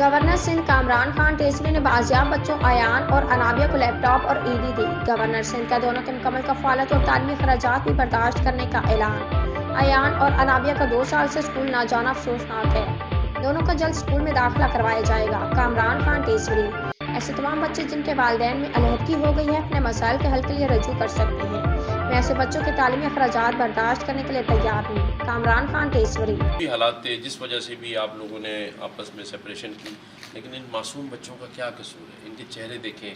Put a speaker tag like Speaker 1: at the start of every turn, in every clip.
Speaker 1: Governor Sindh Kamran Khan ٹیسری نے بازیاب بچوں ایان اور انابیہ کو لیپ ٹاپ اور عیدی دی۔ گورنر سندھ کا دونوں کے مکمل کفالت اور تعلیمی اخراجات بھی برداشت کرنے کا اعلان۔ ایان اور انابیہ کا 2 سال سے اسکول نہ جانا افسوسناک ہے، دونوں کا جلد اسکول میں داخلہ کروایا جائے گا۔ کامران خان ٹیسری: ایسے تمام بچے جن کے والدین میں علیحدگی ہو گئی ہے اپنے مسائل کے حل کے لیے رجوع کر سکتے ہیں۔ میں ایسے بچوں کے تعلیمی اخراجات برداشت کرنے کے لیے تیار ہوں۔ کامران خان ٹیسری:
Speaker 2: حالات تھے جس وجہ سے بھی آپ لوگوں نے آپس میں سپریشن کی، لیکن ان معصوم بچوں کا کیا قصور ہے؟ ان کے چہرے دیکھیں،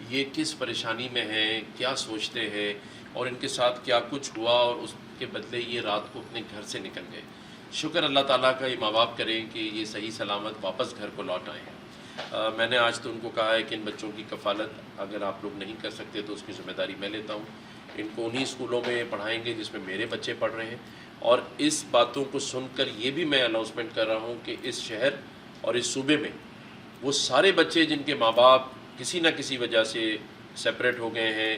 Speaker 2: یہ کس پریشانی میں ہیں، کیا سوچتے ہیں، اور ان کے ساتھ کیا کچھ ہوا اور اس کے بدلے یہ رات کو اپنے گھر سے نکل گئے۔ شکر اللہ تعالیٰ کا یہ ماں باپ کریں کہ یہ صحیح سلامت واپس گھر کو لوٹ آئے ہیں۔ میں نے آج تو ان کو کہا ہے کہ ان بچوں کی کفالت اگر آپ لوگ نہیں کر سکتے تو اس کی ذمہ داری میں لیتا ہوں۔ ان کو انہی اسکولوں میں پڑھائیں گے جس میں میرے بچے پڑھ رہے ہیں، اور اس باتوں کو سن کر یہ بھی میں اناؤنسمنٹ کر رہا ہوں کہ اس شہر اور اس صوبے میں وہ سارے بچے جن کے ماں باپ کسی نہ کسی وجہ سے سپریٹ ہو گئے ہیں،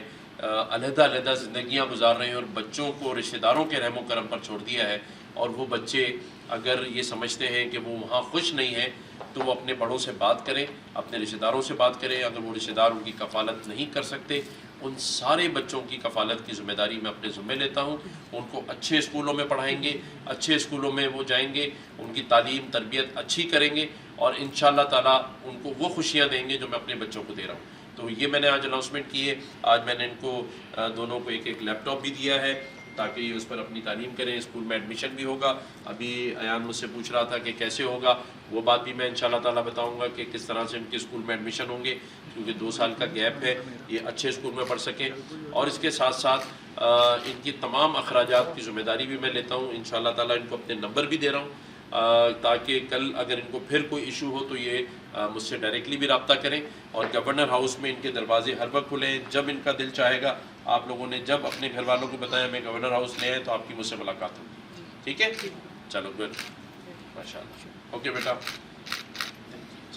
Speaker 2: علیحدہ علیحدہ زندگیاں گزار رہے ہیں، اور بچوں کو رشتہ داروں کے رحم و کرم پر چھوڑ دیا ہے، اور وہ بچے اگر یہ سمجھتے ہیں کہ وہ وہاں خوش نہیں ہیں تو وہ اپنے بڑوں سے بات کریں، اپنے رشتہ داروں سے بات کریں۔ اگر وہ رشتہ دار ان کی کفالت نہیں کر سکتے، ان سارے بچوں کی کفالت کی ذمہ داری میں اپنے ذمہ لیتا ہوں۔ ان کو اچھے اسکولوں میں پڑھائیں گے، اچھے اسکولوں میں وہ جائیں گے، ان کی تعلیم تربیت اچھی کریں گے، اور انشاءاللہ تعالیٰ ان کو وہ خوشیاں دیں گے جو میں اپنے بچوں کو دے رہا ہوں۔ تو یہ میں نے آج اناؤنسمنٹ کی ہے۔ آج میں نے ان کو دونوں کو ایک لیپ ٹاپ بھی دیا ہے تاکہ یہ اس پر اپنی تعلیم کریں۔ اسکول میں ایڈمیشن بھی ہوگا۔ ابھی ایان مجھ سے پوچھ رہا تھا کہ کیسے ہوگا، وہ بات بھی میں انشاءاللہ تعالیٰ بتاؤں گا کہ کس طرح سے ان کے اسکول میں ایڈمیشن ہوں گے، کیونکہ 2 سال کا گیپ ہے، یہ اچھے اسکول میں پڑھ سکیں۔ اور اس کے ساتھ ساتھ ان کی تمام اخراجات کی ذمہ داری بھی میں لیتا ہوں۔ انشاءاللہ تعالیٰ ان کو اپنے نمبر بھی دے رہا ہوں تاکہ کل اگر ان کو پھر کوئی ایشو ہو تو یہ مجھ سے ڈائریکٹلی بھی رابطہ کریں، اور گورنر ہاؤس میں ان کے دروازے ہر وقت کھلے ہیں۔ جب ان کا دل چاہے گا، آپ لوگوں نے جب اپنے گھر والوں کو بتایا میں گورنر ہاؤس لے آئے تو آپ کی مجھ سے ملاقات ہوگی۔ ٹھیک ہے؟ چلو گڈ، ماشاء اللہ۔ اوکے بیٹا۔